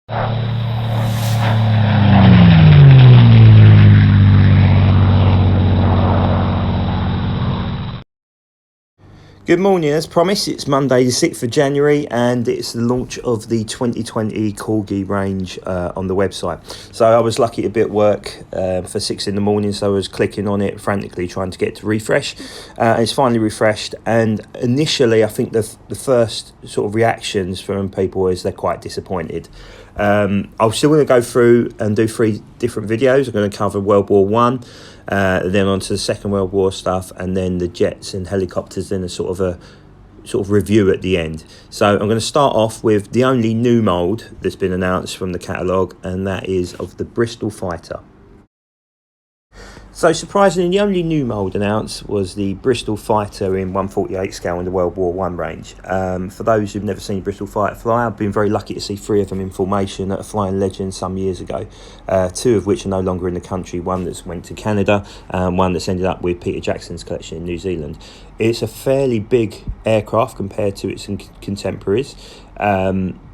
Good morning, as promised, it's Monday the 6th of January and it's the launch of the 2020 Corgi range on the website. So I was lucky to be at work for 6 in the morning, so I was clicking on it frantically trying to get it to refresh. It's finally refreshed, and initially I think the first sort of reactions from people is they're quite disappointed. I'm still going to go through and do 3 different videos. I'm going to cover World War One, then on to the Second World War stuff, and then the jets and helicopters, then a sort of review at the end. So I'm going to start off with the only new mould that's been announced from the catalogue, and that is of the Bristol fighter. So surprisingly, the only new mould announced was the Bristol fighter in 1/48 scale in the World War One range. For those who've never seen Bristol fighter fly, I've been very lucky to see 3 of them in formation at a Flying Legend some years ago. 2 of which are no longer in the country. One that's went to Canada, and one that's ended up with Peter Jackson's collection in New Zealand. It's a fairly big aircraft compared to its contemporaries.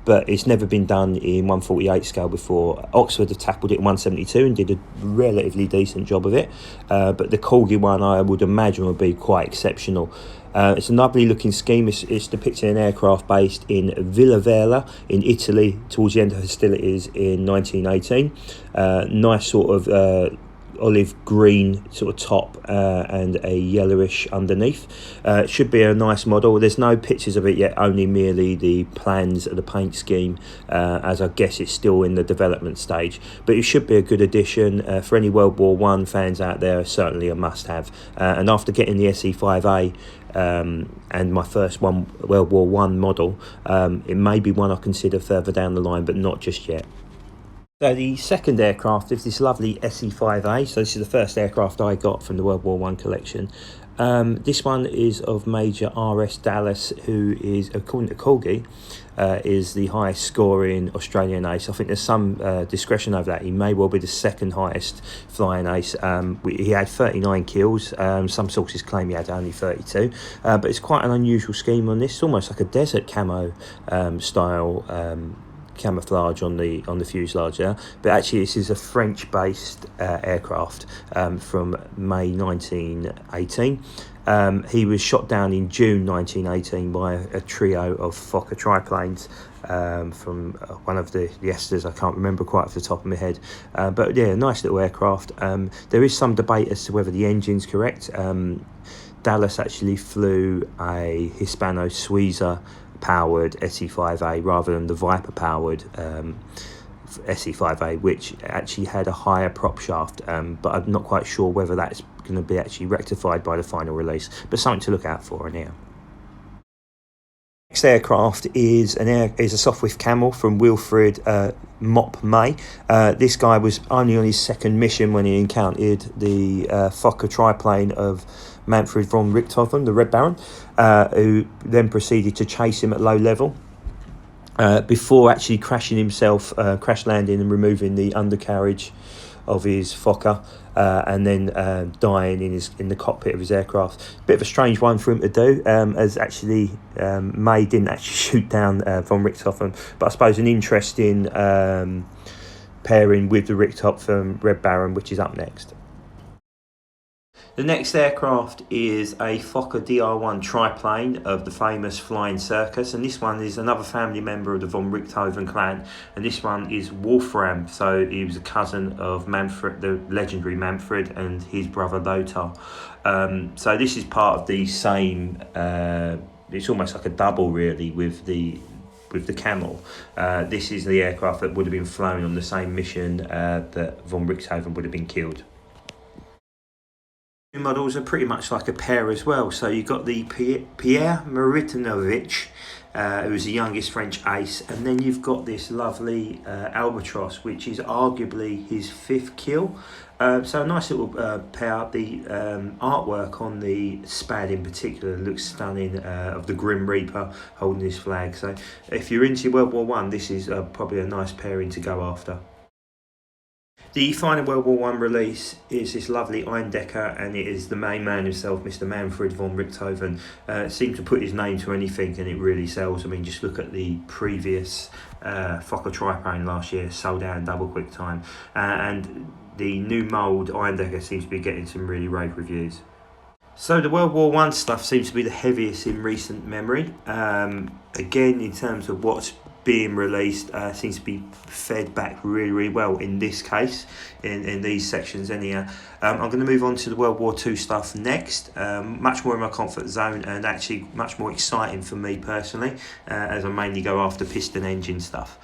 But it's never been done in 1/48 scale before. Oxford have tackled it in 1/72 and did a relatively decent job of it. But the Corgi one, I would imagine, would be quite exceptional. It's a lovely looking scheme. It's depicting an aircraft based in Villa Vela in Italy towards the end of hostilities in 1918. Nice sort of olive green sort of top and a yellowish underneath. It should be a nice model. There's no pictures of it yet, only merely the plans of the paint scheme, as I guess it's still in the development stage. But it should be a good addition for any World War One fans out there. Certainly a must-have. And after getting the SE5A and my first World War One model, it may be one I consider further down the line, but not just yet. So the second aircraft is this lovely SE5A. So this is the first aircraft I got from the World War One collection. This one is of Major R.S. Dallas, who is, according to Corgi, is the highest scoring Australian ace. I think there's some discretion over that. He may well be the second highest flying ace. He had 39 kills. Some sources claim he had only 32. But it's quite an unusual scheme on this. It's almost like a desert camo style camouflage on the fuselage there, but actually this is a French-based aircraft from May 1918. He was shot down in June 1918 by a trio of Fokker triplanes from one of the esters. I can't remember quite off the top of my head, but yeah, nice little aircraft. There is some debate as to whether the engine's correct. Dallas actually flew a Hispano-Suiza powered SE5A rather than the Viper powered SE5A, which actually had a higher prop shaft, but I'm not quite sure whether that's going to be actually rectified by the final release, but something to look out for in here. Next aircraft is a Sopwith Camel from Wilfred Mop May. This guy was only on his second mission when he encountered the Fokker triplane of Manfred von Richthofen, the Red Baron, who then proceeded to chase him at low level before actually crashing himself, crash landing and removing the undercarriage of his Fokker, and then dying in the cockpit of his aircraft. Bit of a strange one for him to do, as actually May didn't actually shoot down von Richthofen, but I suppose an interesting pairing with the Richthofen Red Baron, which is up next. The next aircraft is a Fokker DR1 triplane of the famous Flying Circus, and this one is another family member of the von Richthofen clan, and this one is Wolfram. So he was a cousin of Manfred, the legendary Manfred, and his brother Lothar. So this is part of the same, it's almost like a double really with the Camel. This is the aircraft that would have been flown on the same mission that von Richthofen would have been killed. Models are pretty much like a pair as well. So you've got the Pierre Marie, who is the youngest French ace, and then you've got this lovely Albatross, which is arguably his 5th kill. So a nice little pair. The artwork on the Spad in particular looks stunning, of the Grim Reaper holding his flag. So if you're into World War One, this is probably a nice pairing to go after. The final World War One release is this lovely Eindecker, and it is the main man himself, Mr. Manfred von Richthofen. Seemed to put his name to anything, and it really sells. I mean, just look at the previous Fokker triplane last year, sold out in double quick time, and the new mould Eindecker seems to be getting some really rave reviews. So the World War One stuff seems to be the heaviest in recent memory. Again, in terms of what's being released, seems to be fed back really well in this case, in these sections anyhow. I'm going to move on to the World War II stuff next, much more in my comfort zone and actually much more exciting for me personally, as I mainly go after piston engine stuff.